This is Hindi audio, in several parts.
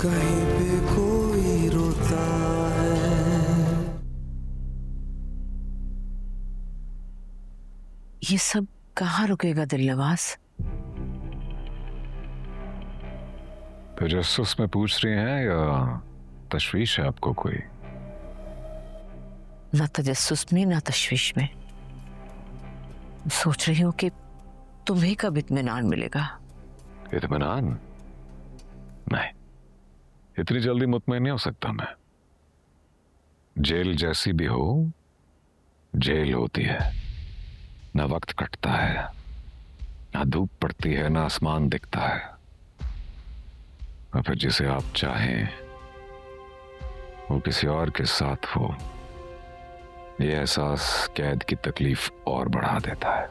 कहीं पे कोई रोता है। ये सब कहाँ रुकेगा दिलनवाज? तजस्सुस में पूछ रही हैं या तशवीश है आपको कोई? ना तजस्सुस में ना तशवीश में। सोच रही हूँ कि तुम्हें कब इत्मीनान मिलेगा। इत्मीनान? नहीं, इतनी जल्दी मुतमईन नहीं हो सकता मैं। जेल जैसी भी हो, जेल होती है। ना वक्त कटता है, ना धूप पड़ती है, ना आसमान दिखता है। और फिर जिसे आप चाहें वो किसी और के साथ हो, ये एहसास कैद की तकलीफ और बढ़ा देता है।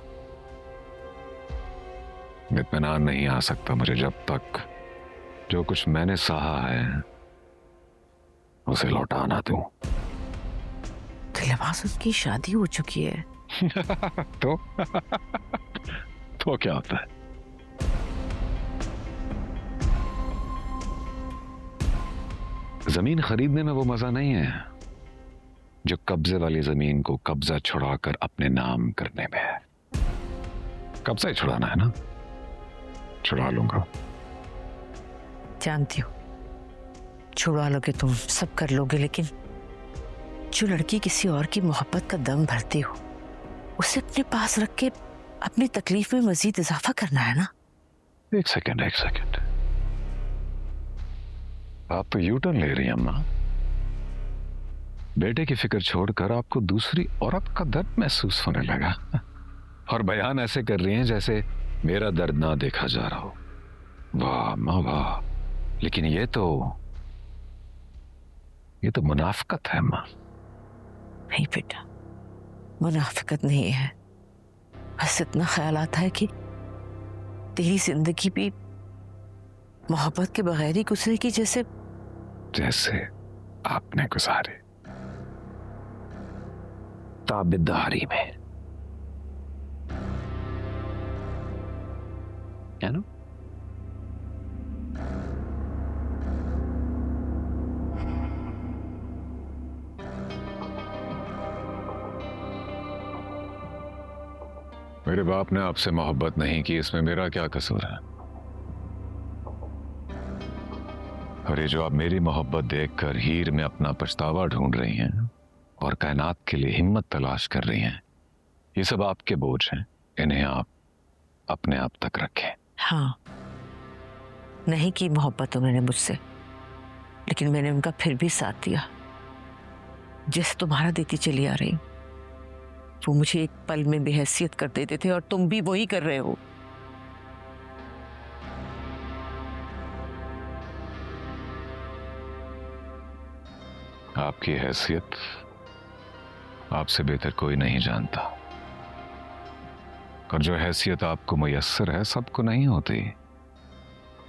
इत्मीनान नहीं आ सकता मुझे जब तक जो कुछ मैंने सहा है उसे लौटा ना दूं। दिलनवाज, उसकी शादी हो चुकी है। तो तो क्या होता है? जमीन खरीदने में वो मजा नहीं है जो कब्जे वाली जमीन को कब्जा छुड़ाकर अपने नाम करने में है। कब्जा ही छुड़ाना है ना, छुड़ा लूंगा। जानती हो, छुड़वा लोगे तुम, सब कर लोगे, लेकिन जो लड़की किसी और की मोहब्बत का दम भरती हो, उसे अपने पास रख के अपनी तकलीफ में मजीद इजाफा करना है ना। एक सेकंड। आप तो यू टर्न ले रही हैं अम्मा। बेटे की फिक्र छोड़कर आपको दूसरी औरत का दर्द महसूस होने लगा और बयान ऐसे कर रही हैं जैसे मेरा दर्द ना देखा जा रहा हो। वाह अम्मा वाह, लेकिन ये तो मुनाफिकत है अम्मा। नहीं बेटा, मुनाफिकत नहीं है। बस इतना ख्याल आता है कि तेरी जिंदगी भी मोहब्बत के बगैर ही गुजरेगी, जैसे आपने गुजारी, ताबेदारी में, है ना? मेरे बाप ने आपसे मोहब्बत नहीं की, इसमें मेरा क्या कसूर है? और ये जो आप मेरी मोहब्बत देखकर हीर में अपना पछतावा ढूंढ रही हैं और कायनात के लिए हिम्मत तलाश कर रही हैं, ये सब आपके बोझ हैं। इन्हें आप अपने आप तक रखें। हाँ, नहीं की मोहब्बत उन्होंने मुझसे, लेकिन मैंने उनका फिर भी साथ दिया, जैसे तुम्हारा देती चली आ रही। वो मुझे एक पल में बेहैसियत कर देते थे और तुम भी वही कर रहे हो। आपकी हैसियत आपसे बेहतर कोई नहीं जानता, और जो हैसियत आपको मुयस्सर है सबको नहीं होती,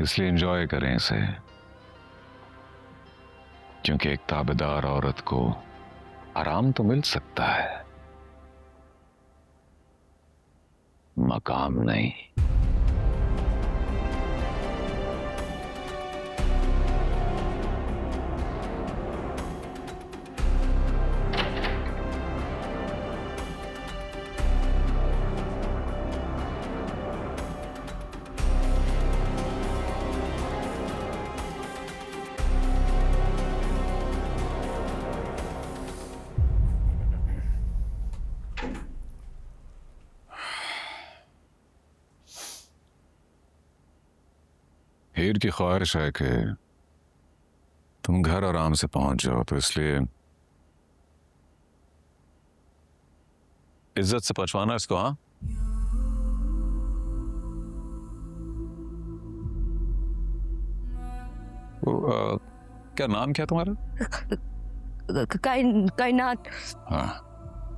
इसलिए एंजॉय करें इसे। क्योंकि एक ताबेदार औरत को आराम तो मिल सकता है, मकाम नहीं। हीर की ख्वाहिश है कि तुम घर आराम से पहुंच जाओ, तो इसलिए इज्जत से पहुंचवाना इसको। हाँ, क्या नाम क्या तुम्हारा? कायनात। हाँ,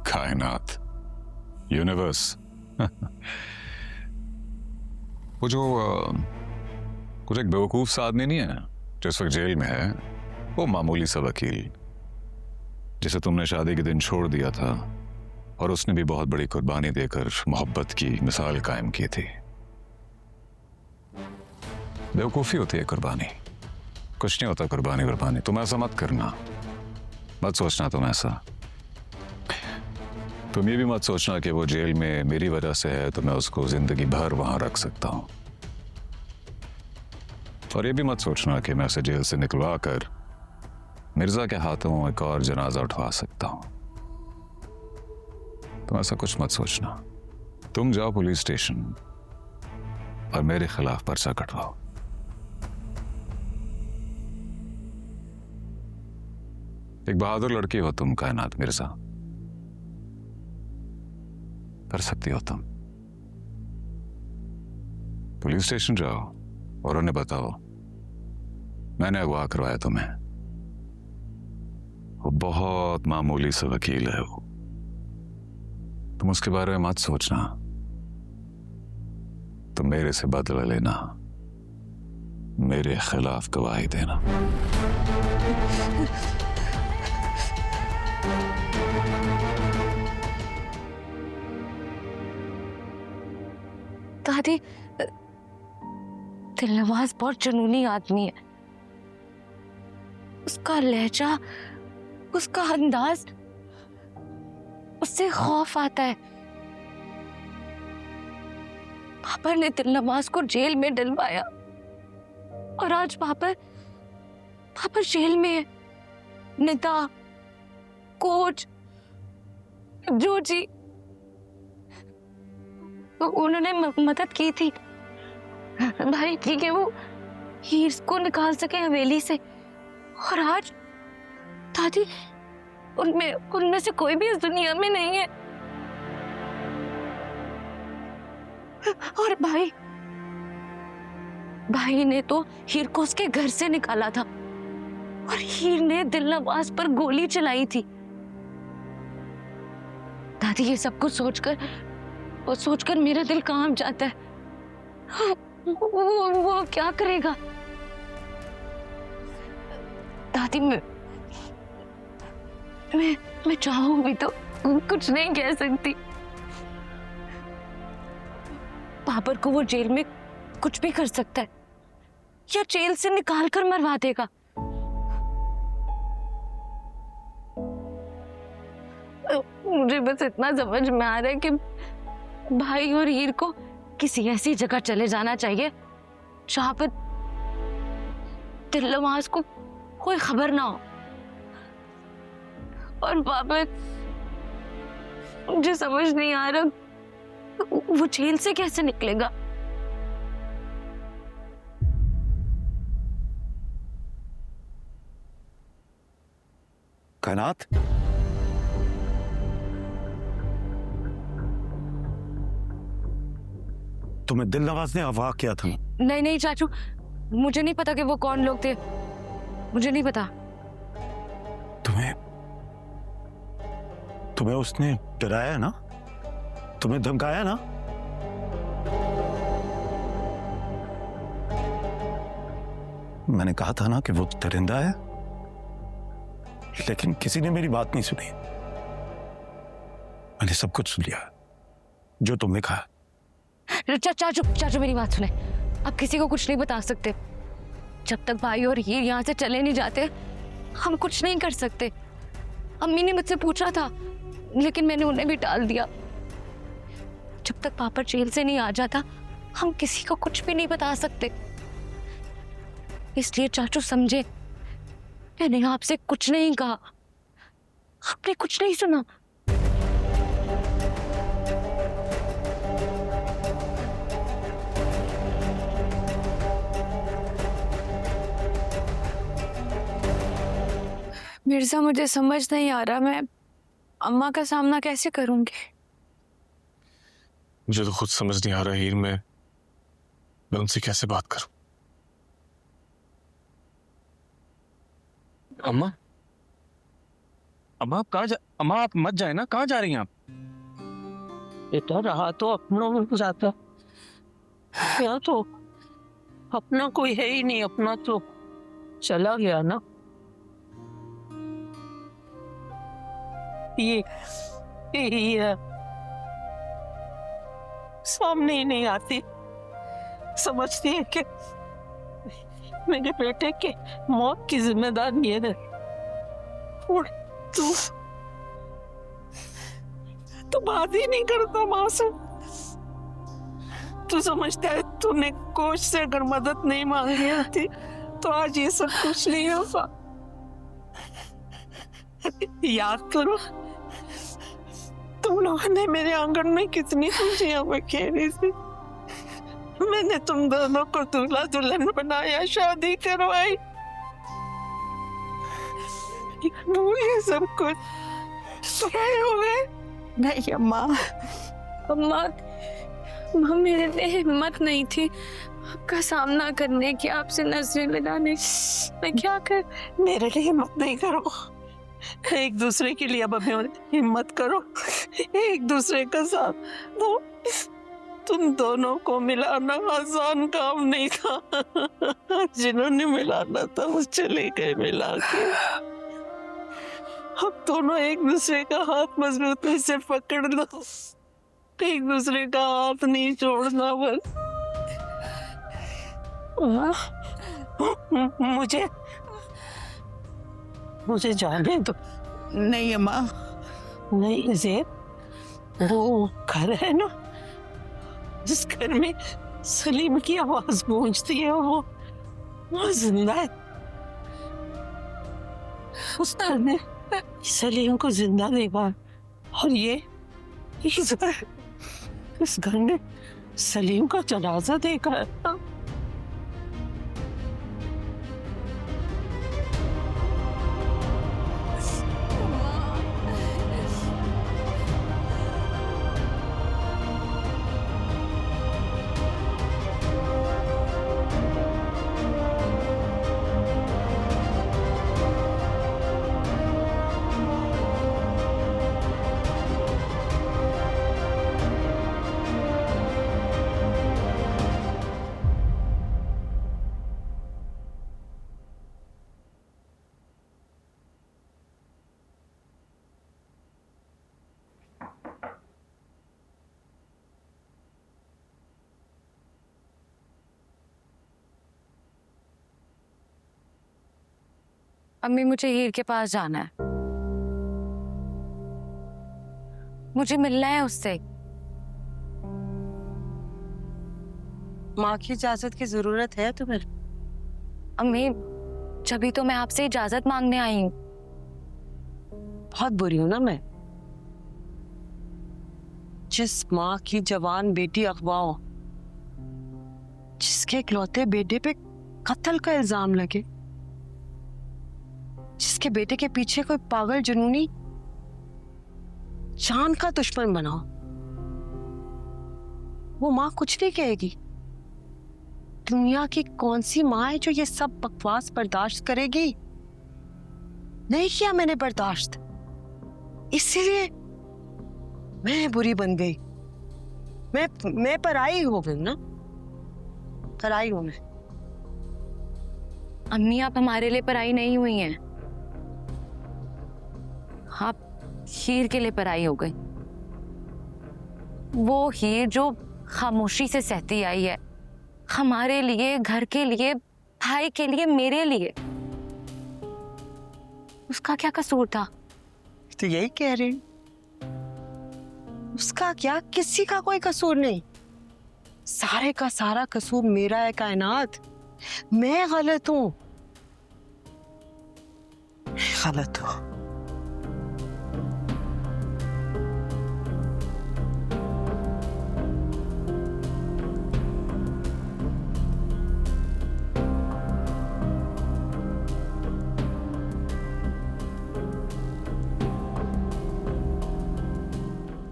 कायनात, यूनिवर्स। वो जो कुछ एक बेवकूफ सा आदमी नहीं है जो इस वक्त जेल में है, वो मामूली सा वकील जिसे तुमने शादी के दिन छोड़ दिया था, और उसने भी बहुत बड़ी कुर्बानी देकर मोहब्बत की मिसाल कायम की थी। बेवकूफी होती है कुर्बानी, कुछ नहीं होता कुर्बानी वुर्बानी, तुम ऐसा मत करना, मत सोचना तुम ऐसा। तुम ये भी मत सोचना कि वो जेल में मेरी वजह से है तो मैं उसको जिंदगी भर वहां रख सकता हूं। और ये भी मत सोचना कि मैं उसे जेल से निकलवा कर मिर्जा के हाथों एक और जनाजा उठवा सकता हूं। तुम ऐसा कुछ मत सोचना। तुम जाओ पुलिस स्टेशन और मेरे खिलाफ पर्चा कटवाओ। एक बहादुर लड़की हो तुम कायनात मिर्जा, कर सकती हो तुम। पुलिस स्टेशन जाओ और उन्हें बताओ मैंने अगवा करवाया तुम्हें। वो बहुत मामूली सा वकील है वो, तुम उसके बारे में मत सोचना। तुम मेरे से बदला लेना, मेरे खिलाफ गवाही देना। दादी, दिलनवाज बहुत जुनूनी आदमी है। उसका लहजा, उसका अंदाज, उससे खौफ आता है। पापा ने दिलनवाज को जेल में डलवाया और आज पापा जेल में है। निदा, कोच, जोजी, उन्होंने मदद की थी भाई की कि वो हीर को निकाल सके हवेली से। और आज दादी, उनमें से कोई भी इस दुनिया में नहीं है। और भाई ने तो हीर को उसके घर से निकाला था और हीर ने दिलनवाज पर गोली चलाई थी। दादी, ये सब कुछ सोचकर मेरा दिल कांप जाता है। वो क्या करेगा? दादी, मैं चाहूं भी तो कुछ नहीं कह सकती। बाबर को वो जेल में कुछ भी कर सकता है या जेल से निकाल कर मरवा देगा। मुझे बस इतना समझ में आ रहा है कि भाई और हीर को किसी ऐसी जगह चले जाना चाहिए जहां पर दिलनवाज को कोई खबर ना हो। और बाबर, मुझे समझ नहीं आ रहा वो जेल से कैसे निकलेगा। कायनात, तुम्हें दिलनवाज ने अगवा किया था? नहीं चाचू, मुझे नहीं पता कि वो कौन लोग थे, मुझे नहीं पता। तुम्हें उसने डराया ना, तुम्हें धमकाया ना? मैंने कहा था ना कि वो दरिंदा है, लेकिन किसी ने मेरी बात नहीं सुनी। मैंने सब कुछ सुन लिया जो तुमने कहा। चाचू मेरी बात सुने, आप किसी को कुछ नहीं बता सकते। जब तक भाई और हीर यहाँ से चले नहीं जाते हम कुछ नहीं कर सकते। अम्मी ने मुझसे पूछा था लेकिन मैंने उन्हें भी टाल दिया। जब तक पापा जेल से नहीं आ जाता हम किसी को कुछ भी नहीं बता सकते। इसलिए चाचू समझे, मैंने आपसे कुछ नहीं कहा, आपने कुछ नहीं सुना। मिर्जा, मुझे समझ नहीं आ रहा मैं अम्मा का सामना कैसे करूंगी। मुझे तो खुद समझ नहीं आ रहा हीर, मैं उनसे कैसे बात करूं। अम्मा अम्मा आप मत जाए ना, कहाँ जा रही हैं आप? बेटा, रहा तो अपनों में जाता, यहाँ तो अपना कोई है ही नहीं, अपना तो चला गया ना। ये है, सामने ही नहीं आती, समझती है कि मेरे बेटे के मौत की जिम्मेदार ये है। और तू बात ही नहीं करता माँ से। तू समझता है तूने कोच से अगर मदद नहीं मांगी होती तो आज ये सब कुछ नहीं होता। याद करो तुम लोगों ने मेरे आंगन में कितनी खुशियां बखेरी थी। मैंने तुम दोनों को दूल्हा दुल्हन बनाया, शादी करवाई। वो ये सब कुछ सुनाए हो गए। नहीं अम्मा, अम्मा, अम्मा मेरे में हिम्मत नहीं थी आपका सामना करने की, आपसे नजरें मिलाने की। मैं क्या कर। मेरे लिए हिम्मत नहीं करो, एक दूसरे के लिए अब हमें हिम्मत करो, एक दूसरे का साथ दो। तुम दोनों को मिलाना आसान काम नहीं था। जिन्होंने मिलाना था वो चले गए मिला के। अब दोनों एक दूसरे का हाथ मजबूती से पकड़ लो, एक दूसरे का हाथ नहीं छोड़ना। बस मुझे जाने दो। नहीं अम्मा। नहीं ज़ेब, वो घर है ना जिस घर में सलीम की आवाज गूंजती है, वो जिंदा है। उस घर ने सलीम को जिंदा देखा और ये इस घर ने सलीम का जनाजा देखा है। अम्मी मुझे हीर के पास जाना है, मुझे मिलना है उससे। माँ की इजाजत की जरूरत है तुम्हें? अम्मी जभी तो मैं आपसे इजाजत मांगने आई हूँ। बहुत बुरी हूं ना मैं? जिस माँ की जवान बेटी अगवा हो, जिसके इकलौते बेटे पे कत्ल का इल्जाम लगे, जिसके बेटे के पीछे कोई पागल जुनूनी जान का दुश्मन बना, वो माँ कुछ नहीं कहेगी। दुनिया की कौन सी माँ है जो ये सब बकवास बर्दाश्त करेगी? नहीं किया मैंने बर्दाश्त, इसीलिए मैं बुरी बन गई। मैं पराई हो गई ना, पराई हूं मैं। अम्मी आप हमारे लिए पराई नहीं हुई हैं, आप हीर के लिए पराई हो गई। वो हीर जो खामोशी से सहती आई है हमारे लिए, घर के लिए, भाई के लिए, मेरे लिए। उसका क्या कसूर था? तो यही कह रही हूं, उसका क्या, किसी का कोई कसूर नहीं। सारे का सारा कसूर मेरा है कायनात। मैं गलत हूं, गलत हूं।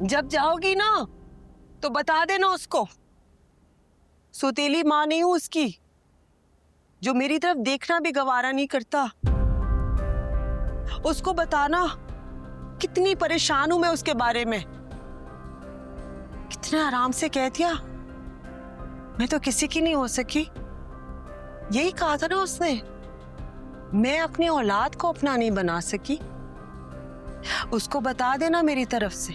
जब जाओगी ना तो बता देना उसको, सौतेली मां नहीं हूं उसकी, जो मेरी तरफ देखना भी गवारा नहीं करता। उसको बताना कितनी परेशान हूं मैं उसके बारे में। कितने आराम से कह दिया मैं तो किसी की नहीं हो सकी। यही कहा था ना उसने, मैं अपनी औलाद को अपना नहीं बना सकी। उसको बता देना मेरी तरफ से,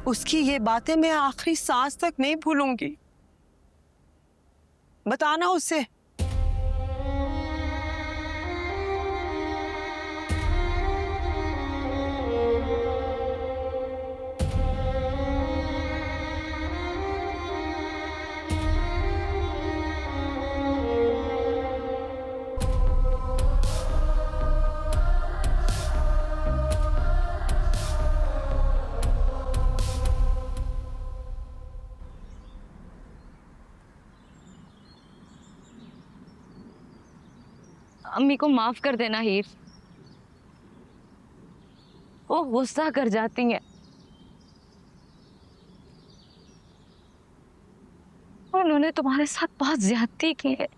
उसकी ये बातें मैं आखिरी सांस तक नहीं भूलूंगी। बताना उसे। अम्मी को माफ कर देना हीर, वो गुस्सा कर जाती हैं। उन्होंने तुम्हारे साथ बहुत ज्यादती की है,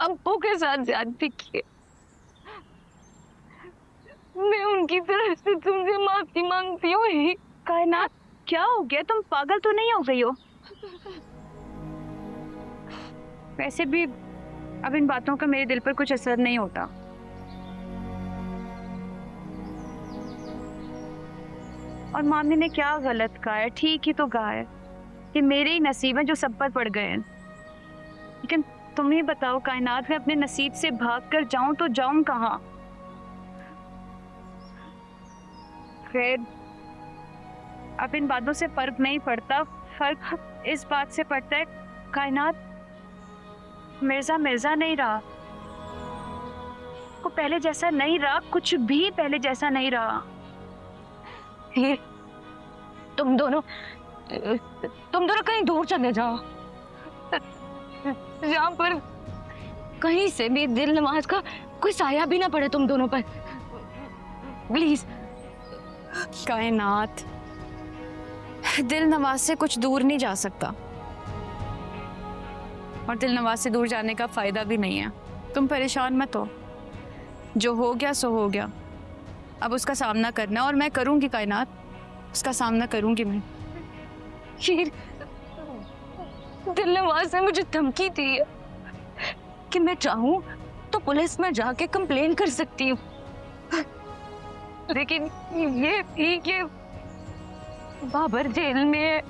अब्बू के साथ ज्यादती की है। मैं उनकी तरफ से तुमसे माफी मांगती हूँ हीर। कायनात, क्या हो गया? तुम पागल तो नहीं हो गई हो? वैसे भी अब इन बातों का मेरे दिल पर कुछ असर नहीं होता। और मामी ने क्या गलत कहा है? ठीक ही तो कहा है कि मेरे ही नसीब हैं जो सब पर पड़ गए हैं। लेकिन तुम ही बताओ कायनात, मैं अपने नसीब से भाग कर जाऊं तो जाऊं कहाँ? फिर अब इन बातों से फर्क नहीं पड़ता, फर्क इस बात से पड़ता है कायनात, मिर्जा मिर्जा नहीं रहा, वो पहले जैसा नहीं रहा, कुछ भी पहले जैसा नहीं रहा। हीर, तुम दोनों कहीं दूर चले जाओ, जहाँ पर कहीं से भी दिल नवाज का कोई साया भी ना पड़े तुम दोनों पर, प्लीज। कायनात, दिल नवाज से कुछ दूर नहीं जा सकता, और दिल नवाज से दूर जाने का फायदा भी नहीं है। तुम परेशान मत हो, जो हो गया सो हो गया, अब उसका सामना करना, और मैं करूंगी कायनात, उसका सामना करूंगी मैं। हीर, दिल नवाज ने मुझे धमकी दी है कि मैं चाहूं तो पुलिस में जाके कंप्लेन कर सकती हूँ, लेकिन ये भी कि बाबर जेल में है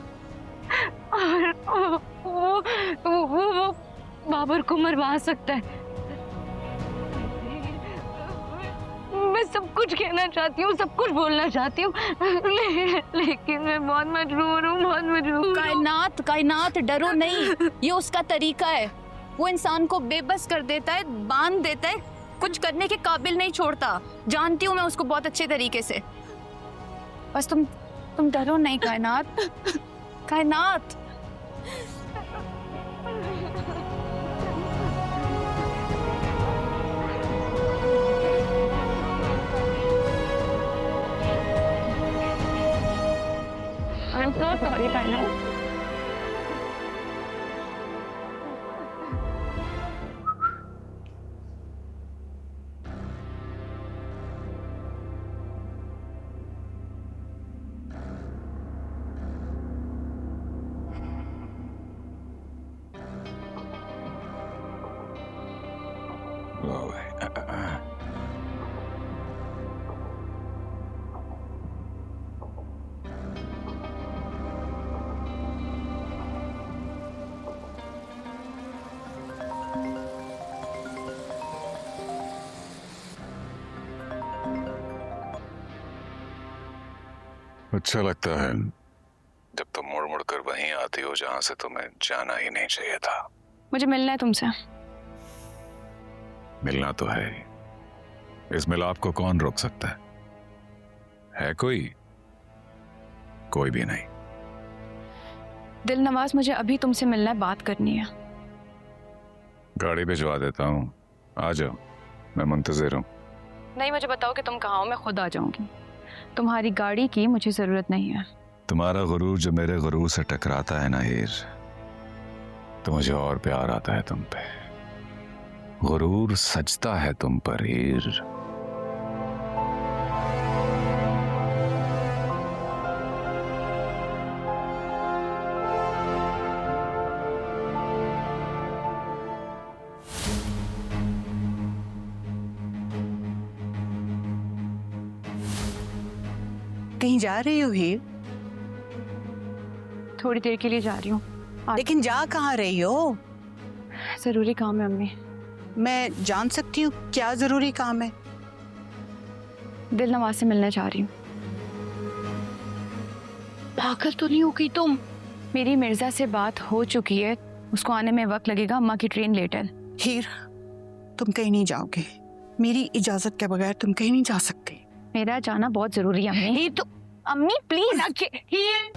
और वो बाबर को मरवा सकता है। मैं सब कुछ कहना चाहती हूँ, सब कुछ बोलना चाहती हूँ, लेकिन मैं बहुत मजबूर हूँ, बहुत मजबूर हूँ। कायनात, कायनात, डरो नहीं, ये उसका तरीका है। वो इंसान को बेबस कर देता है, बांध देता है, कुछ करने के काबिल नहीं छोड़ता। जानती हूँ मैं उसको बहुत अच्छे तरीके से। बस तुम डरो नहीं कायनात, कायनात। I'm so sorry, कायनात। अच्छा लगता है जब तुम मुड़ मुड़ कर वहीं आती हो जहां से तुम्हें जाना ही नहीं चाहिए था। मुझे मिलना है तुमसे। मिलना तो है, इस मिलाप को कौन रोक सकता है कोई? कोई भी नहीं। दिल नवाज, मुझे अभी तुमसे मिलना है, बात करनी है। गाड़ी भिजवा देता हूँ, आ जाओ, मैं मुंतजिर हूँ। नहीं, मुझे बताओ कि तुम कहाँ हो, मैं खुद आ जाऊंगी। तुम्हारी गाड़ी की मुझे जरूरत नहीं है। तुम्हारा गुरूर जो मेरे गुरूर से टकराता है ना हीर, तो मुझे और प्यार आता है तुम पे। गुरूर सजता है तुम पर हीर। कहीं जा रही हो हीर? थोड़ी देर के लिए जा रही हूँ। लेकिन जा कहाँ रही हो? जरूरी काम है अम्मी। मैं जान सकती हूँ क्या जरूरी काम है? दिल नवाज से मिलने जा रही हूँ। पागल तो नहीं हो गई तुम? मेरी मिर्जा से बात हो चुकी है, उसको आने में वक्त लगेगा, अम्मा की ट्रेन लेट है। हीर, तुम कहीं नहीं जाओगे, मेरी इजाजत के बगैर तुम कहीं नहीं जा सकते। मेरा जाना बहुत जरूरी है अम्मी। हीर तो अम्मी प्लीज। हीर,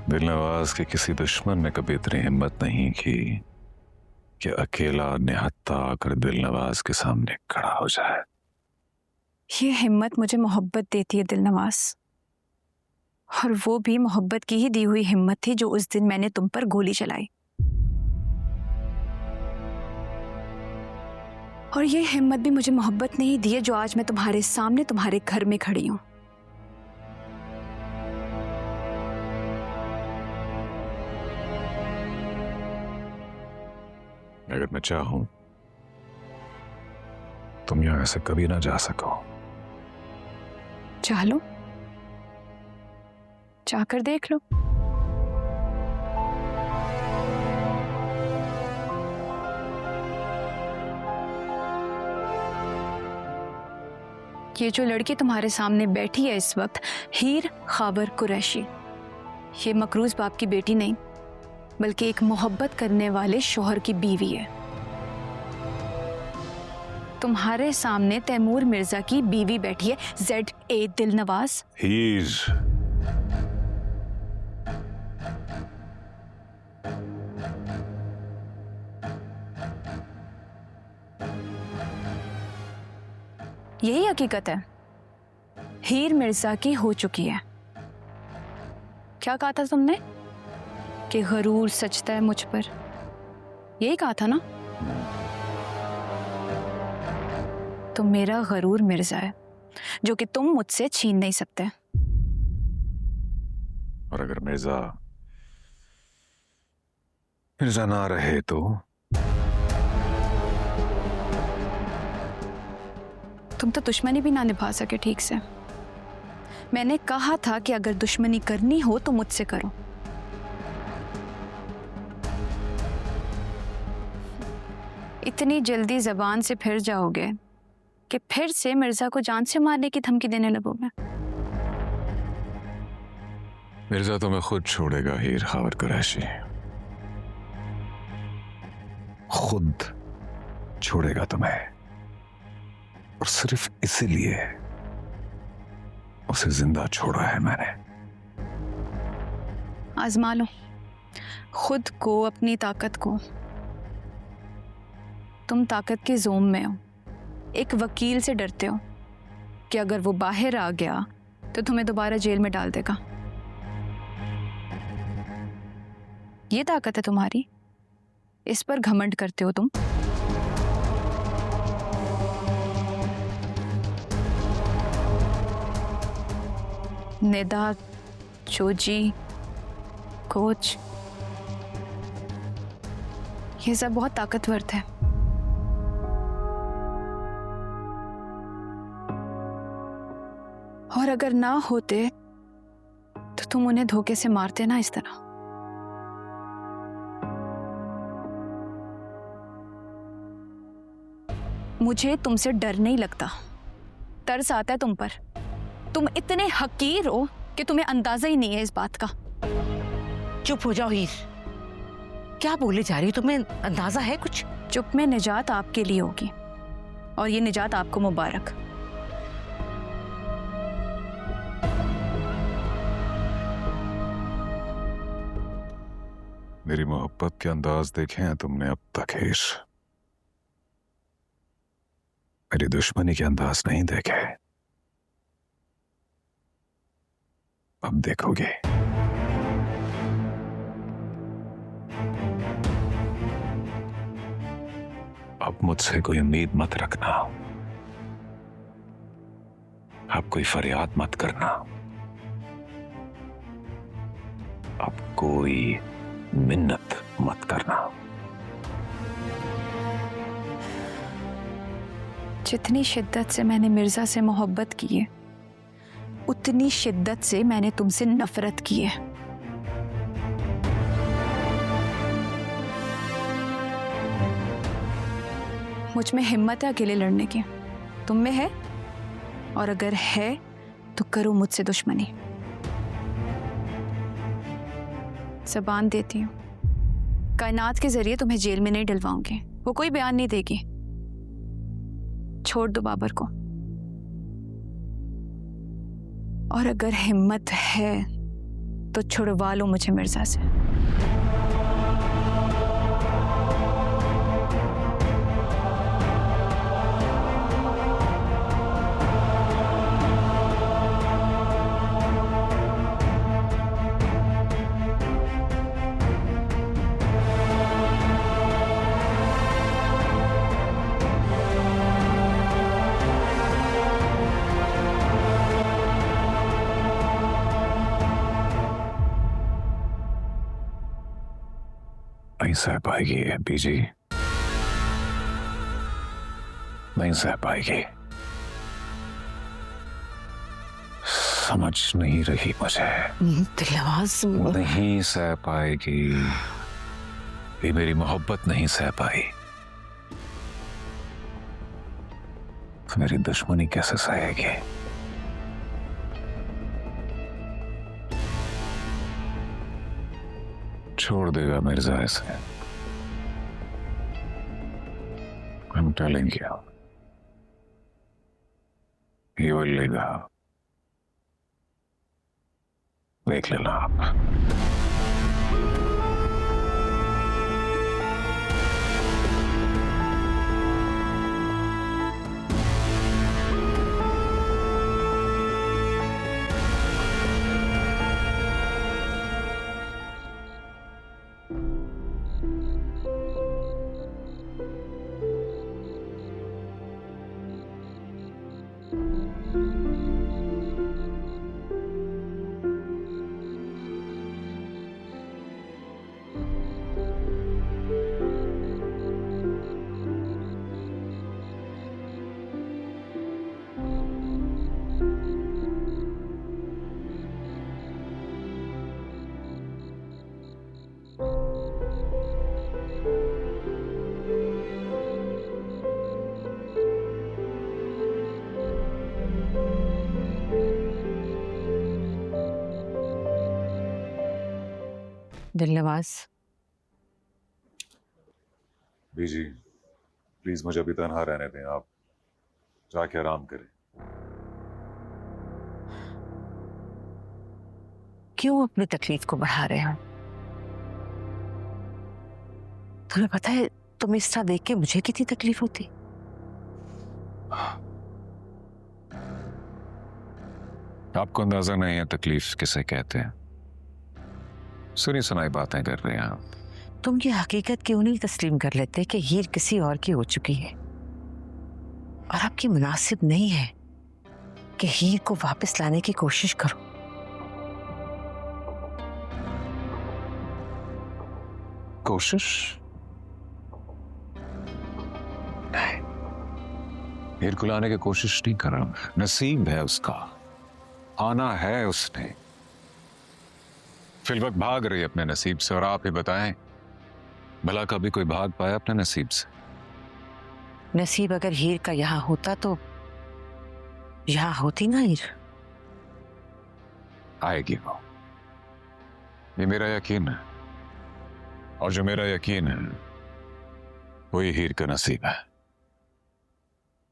दिलनवाज के किसी दुश्मन ने कभी इतनी हिम्मत नहीं की कि अकेला निहत्था आकर दिलनवाज के सामने खड़ा हो जाए। ये हिम्मत मुझे मोहब्बत देती है दिलनवाज, और वो भी मोहब्बत की ही दी हुई हिम्मत थी जो उस दिन मैंने तुम पर गोली चलाई। और ये हिम्मत भी मुझे मोहब्बत ने ही दी है जो आज मैं तुम्हारे सामने तुम्हारे घर में खड़ी हूं। अगर मैं चाहूं तुम यहां से कभी ना जा सको। चाह लो, चाहकर देख लो। ये जो लड़की तुम्हारे सामने बैठी है इस वक्त, हीर खाबर कुरैशी, ये मकरूज बाप की बेटी नहीं बल्कि एक मोहब्बत करने वाले शौहर की बीवी है। तुम्हारे सामने तैमूर मिर्जा की बीवी बैठी है, ZA दिलनवाज। हीर, यही हकीकत है, हीर मिर्जा की हो चुकी है। क्या कहा था तुमने कि गरूर सचता है मुझ पर, यही कहा था ना? तो मेरा गरूर मिर्जा है जो कि तुम मुझसे छीन नहीं सकते। और अगर मिर्जा ना रहे तो तुम तो दुश्मनी भी ना निभा सके ठीक से। मैंने कहा था कि अगर दुश्मनी करनी हो तो मुझसे करो। इतनी जल्दी जबान से फिर जाओगे कि फिर से मिर्जा को जान से मारने की धमकी देने लगोगे। मिर्जा तुम्हें खुद छोड़ेगा हीर खाबर कुरैशी, खुद छोड़ेगा तुम्हें, और सिर्फ इसीलिए उसे जिंदा छोड़ा है मैंने। आजमा लो खुद को, अपनी ताकत को। तुम ताकत के जोम में हो, एक वकील से डरते हो कि अगर वो बाहर आ गया तो तुम्हें दोबारा जेल में डाल देगा। ये ताकत है तुम्हारी, इस पर घमंड करते हो तुम। निदा, चोजी, कोच, ये सब बहुत ताकतवर थे। और अगर ना होते तो तुम उन्हें धोखे से मारते ना इस तरह। मुझे तुमसे डर नहीं लगता, तरस आता है तुम पर। तुम इतने हकीर हो कि तुम्हें अंदाजा ही नहीं है इस बात का। चुप हो जाओ हीर, क्या बोले जा रही हो? तुम्हें अंदाजा है कुछ? चुप में निजात आपके लिए होगी, और ये निजात आपको मुबारक। मेरी मोहब्बत के अंदाज देखे हैं तुमने अब तक हीर, मेरी दुश्मनी के अंदाज नहीं देखे, अब देखोगे। अब मुझसे कोई उम्मीद मत रखना, अब कोई फरियाद मत करना, अब कोई मिन्नत मत करना। जितनी शिद्दत से मैंने मिर्जा से मोहब्बत की है, उतनी शिद्दत से मैंने तुमसे नफरत की है। मुझ में हिम्मत है अकेले लड़ने की, तुम में है? और अगर है तो करो मुझसे दुश्मनी। ज़बान देती हूँ, कायनात के जरिए तुम्हें जेल में नहीं डलवाऊंगी, वो कोई बयान नहीं देगी। छोड़ दो बाबर को। और अगर हिम्मत है तो छुड़वा लो मुझे मिर्जा से। नहीं सह पाएगी एमपी जी, नहीं सह पाएगी। समझ नहीं रही मुझे। दिलनवाज, नहीं सह पाएगी, ये मेरी मोहब्बत नहीं सह पाई, तो मेरी दुश्मनी कैसे सहेगी? छोड़ देगा मिर्जा ऐसे। I'm telling you, he will leave her. देख लेना आप। दिलनवाज, बीजी प्लीज मुझे अभी तनहा रहने दें, आप जाके आराम करें। क्यों अपनी तकलीफ को बढ़ा रहे हो? तुम्हें पता है तुम इस तरह देख के मुझे कितनी तकलीफ होती। आपको अंदाजा नहीं है तकलीफ किसे कहते हैं। सुनी सुनाई बातें कर रहे हैं आप। तुम ये हकीकत क्यों नहीं तस्लीम कर लेते कि हीर किसी और की हो चुकी है और आपकी मुनासिब नहीं है कि हीर को वापस लाने की कोशिश करो। कोशिश नहीं, हीर को लाने की कोशिश नहीं कर रहा। नसीब है उसका, आना है उसने। फिल वक्त भाग रही है अपने नसीब से, और आप ही बताएं भला कभी कोई भाग पाया अपने नसीब से? नसीब अगर हीर का यहाँ होता तो यहाँ होती ना हीर। आएगी वो, ये मेरा यकीन है, और जो मेरा यकीन है वही हीर का नसीब है।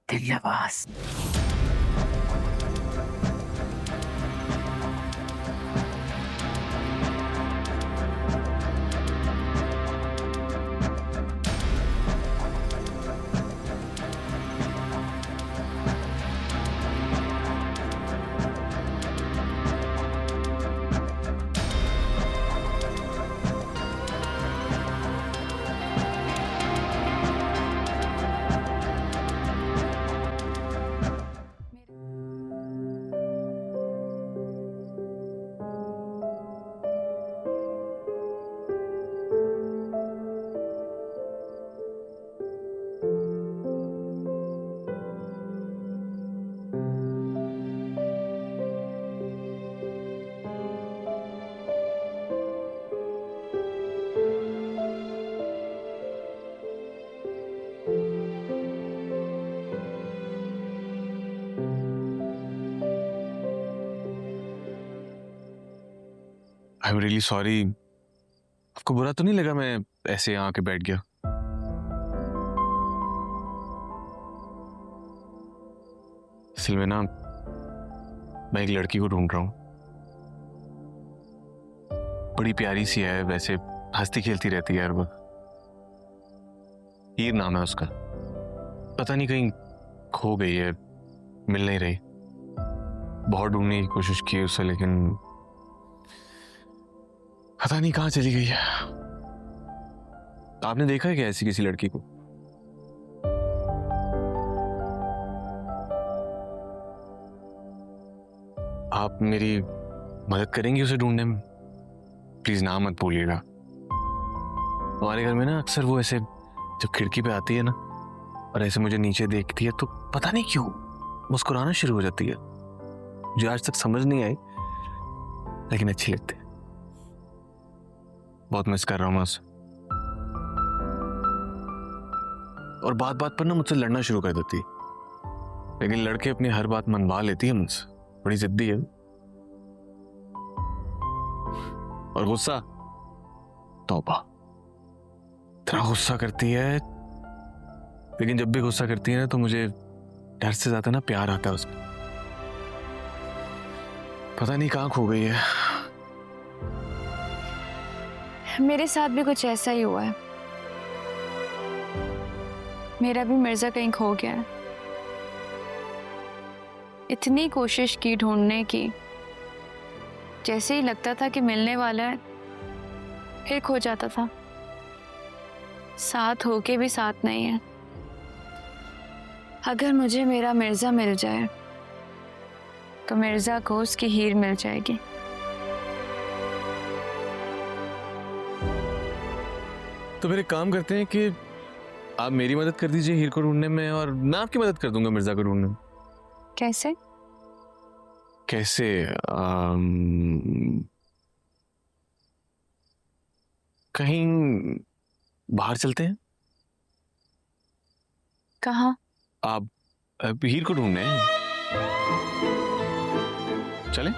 Dilnawaz, I am really sorry. आपको बुरा तो नहीं लगा मैं ऐसे यहाँ आके बैठ गया? असल में ना मैं एक लड़की को ढूंढ रहा हूँ। बड़ी प्यारी सी है, वैसे हंसती खेलती रहती है हर वक्त। हीर नाम है उसका। पता नहीं कहीं खो गई है, मिल नहीं रही। बहुत ढूंढने की कोशिश की उसे, लेकिन पता नहीं कहाँ चली गई है। आपने देखा है क्या ऐसी किसी लड़की को? आप मेरी मदद करेंगी उसे ढूंढने में? प्लीज नाम मत भूलिएगा। हमारे घर में ना अक्सर वो ऐसे जब खिड़की पे आती है ना और ऐसे मुझे नीचे देखती है तो पता नहीं क्यों मुस्कुराना शुरू हो जाती है। मुझे आज तक समझ नहीं आई, लेकिन अच्छी लगती है। बहुत मिस कर रहा हूं मैं उसे। और बात बात पर ना मुझसे लड़ना शुरू कर देती है, लेकिन लड़के अपनी हर बात मनवा लेती है मुझसे। बड़ी जिद्दी है। और गुस्सा, तौबा, इतना गुस्सा करती है। लेकिन जब भी गुस्सा करती है ना तो मुझे डर से ज्यादा ना प्यार आता है उसमें। पता नहीं कहाँ खो गई है। मेरे साथ भी कुछ ऐसा ही हुआ है। मेरा भी मिर्जा कहीं खो गया है। इतनी कोशिश की ढूंढने की, जैसे ही लगता था कि मिलने वाला है फिर खो जाता था। साथ होके भी साथ नहीं है। अगर मुझे मेरा मिर्जा मिल जाए तो मिर्जा को उसकी हीर मिल जाएगी। तो फिर एक काम करते हैं कि आप मेरी मदद कर दीजिए हीर को ढूंढने में, और मैं आपकी मदद कर दूंगा मिर्जा को ढूंढने में। कैसे? कैसे? कहीं बाहर चलते हैं। कहाँ? आप हीर को ढूंढने चलें?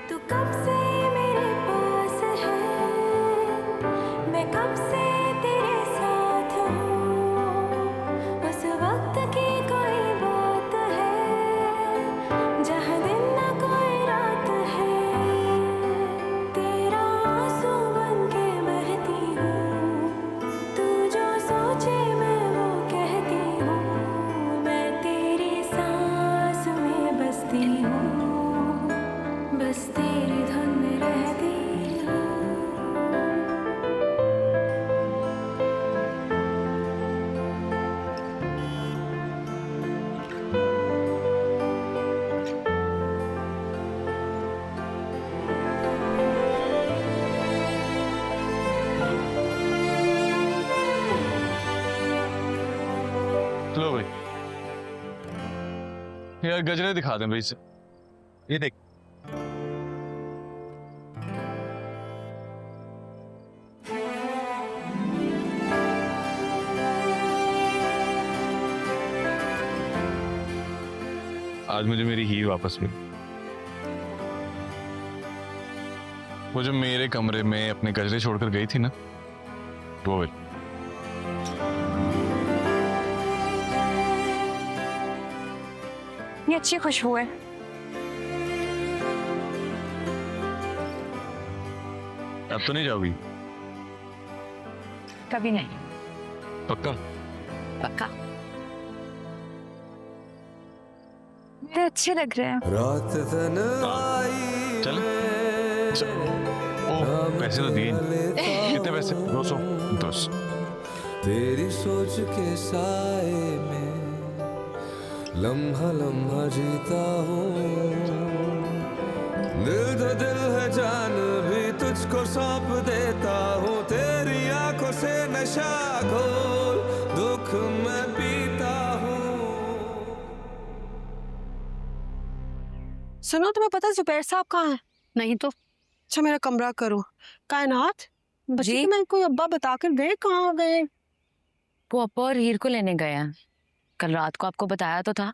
तू कब से मेरे पास है, मैं कब से तेरे साथ हूँ। उस वक्त की कोई बात है जहाँ दिन न कोई रात है। तेरा आंसू बन के बहती हूँ, तू जो सोचे मैं वो कहती हूँ। मैं तेरी सांस में बसती हूँ, बस तेरी धुन में रहती हूँ। लो भाई, यार गजरे दिखा दें भाई से। ये देख। आज मुझे मेरी हीर वापस मिली। वो जो मेरे कमरे में अपने गजरे छोड़कर गई थी ना, वो वाली। ये अच्छी खुशबू है। अब तो नहीं जाओगी? कभी नहीं। पक्का? पक्का। ये अच्छे लग रहे हैं। रात चले? ओह, पैसे तो दिए। कितने पैसे? 200। 200। तेरी सोच के साए में लम्हा लम्हा जीता हूँ। दिल तो दिल है, जान भी तुझको सौंप देता हूँ। तेरी आंखों से नशा घोल दुख मैं पीता हूँ। सुनो, तुम्हें पता है जुबैर साहब कहाँ है? नहीं तो अच्छा मेरा कमरा करो। कायनात बच्ची जी? को मैं कोई अब्बा बताकर गए, कहाँ गए? वो अप्पा और हीर को लेने गया। कल रात को आपको बताया तो था।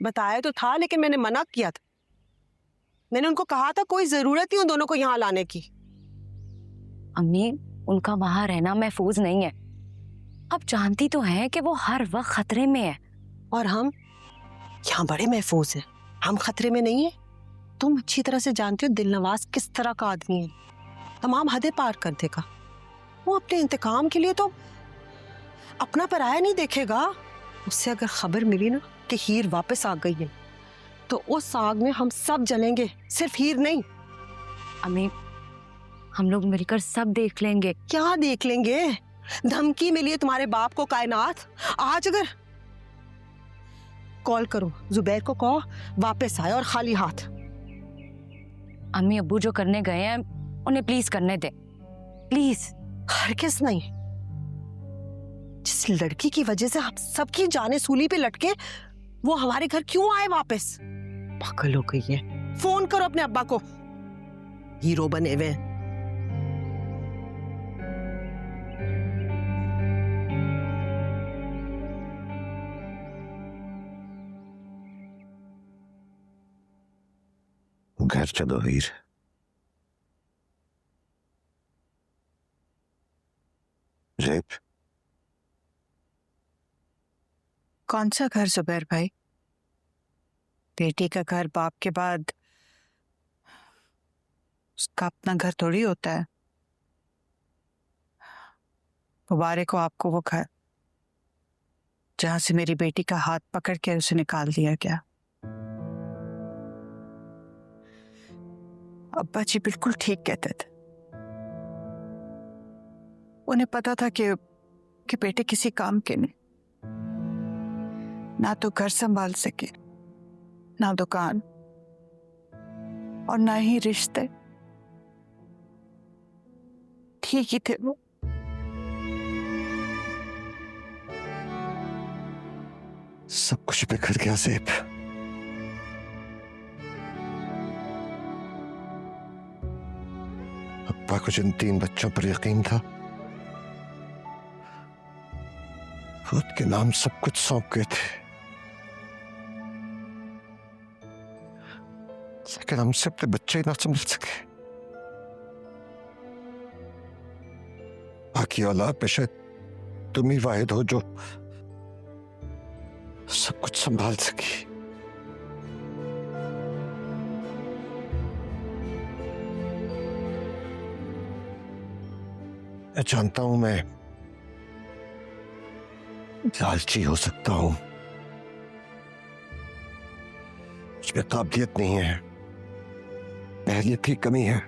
बताया तो था, लेकिन मैंने मना किया था। मैंने उनको कहा था कोई जरूरत नहीं उन दोनों को यहाँ लाने की। अम्मी, उनका वहां रहना महफूज नहीं है। अब जानती तो है कि वो हर वक्त खतरे में है। और हम यहाँ बड़े महफूज हैं, हम खतरे में नहीं है। तुम अच्छी तरह से जानती हो दिलनवाज किस तरह का आदमी है, तमाम हदें पार कर देगा। वो अपने इंतकाम के लिए तो अपना पराया नहीं देखेगा। उससे अगर खबर मिली ना कि हीर वापस आ गई है तो उस आग में हम सब जलेंगे, सिर्फ हीर नहीं। अम्मी, हम लोग मिलकर सब देख लेंगे। क्या देख लेंगे? धमकी मिली है तुम्हारे बाप को कायनात। आज अगर कॉल करो, जुबैर को कहो वापस आए और खाली हाथ। अम्मी, अब्बू जो करने गए हैं उन्हें प्लीज करने दे, प्लीज। हरगिज़ नहीं। जिस लड़की की वजह से हम सबकी जाने सूली पे लटके, वो हमारे घर क्यों आए वापस? पागल हो गई है। फोन करो अपने अब्बा को, हीरो बने हुए हैं। घर चलो हीर। जेब, कौन सा घर जुबैर भाई? बेटी का घर बाप के बाद उसका अपना घर थोड़ी होता है। मुबारक हो आपको वो घर जहां से मेरी बेटी का हाथ पकड़ के उसे निकाल दिया गया। अब्बा जी बिल्कुल ठीक कहते थे। उन्हें पता था कि बेटे किसी काम के नहीं, ना तो घर संभाल सके, ना दुकान, और ना ही रिश्ते। ठीक ही थे वो। सब कुछ बिखर गया जेब। अब्बा को जिन 3 बच्चों पर यकीन था, खुद के नाम सब कुछ सौंप गए थे, लेकिन हमसे अपने बच्चे ही ना संभल सके। बाकी औलाद पे शायद तुम ही वाहिद हो जो सब कुछ संभाल सकी। मैं जानता हूं मैं लालची हो सकता हूं, मुझमें काबिलियत नहीं है, अहलियत की कमी है,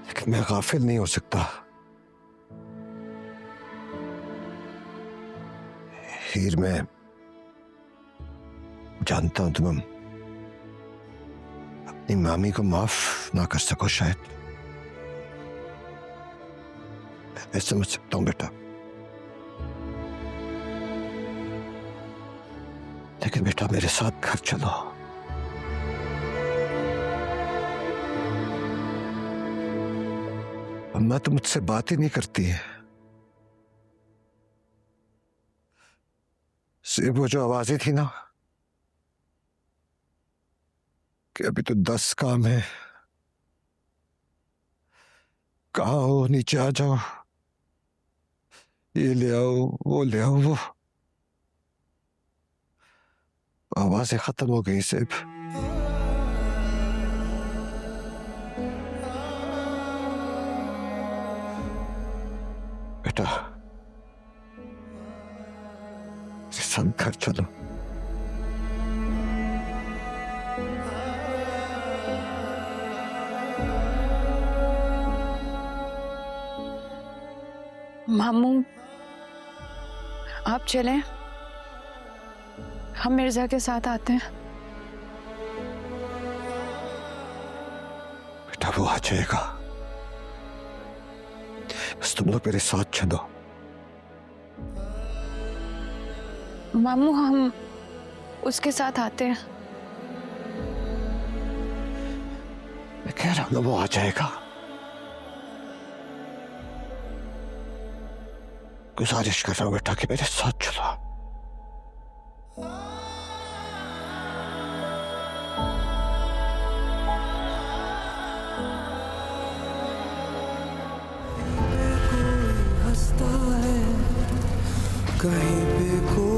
लेकिन मैं गाफिल नहीं हो सकता। हीर, मैं जानता हूं तुम अपनी मामी को माफ ना कर सको शायद, मैं समझ सकता हूं बेटा, लेकिन बेटा मेरे साथ घर चलो। अम्मा तो मुझसे बात ही नहीं करती है। सिर्फ वो जो आवाजें थी ना कि अभी तो 10 काम है, कहाँ हो, नीचे आ जाओ, ये ले आओ, वो ले आओ, वो आवाजें खत्म हो गई सिर्फ। बेटा सब घर चलो। मामू आप चलें, हम मिर्जा के साथ आते हैं। बेटा वो आ जाएगा, बस तुम लोग मेरे साथ चलो। मामू हम उसके साथ आते हैं। मैं कह रहा हूं ना वो आ जाएगा। गुजारिश कर रहा हूं बेटा कि मेरे साथ चलो। कहीं पे कोई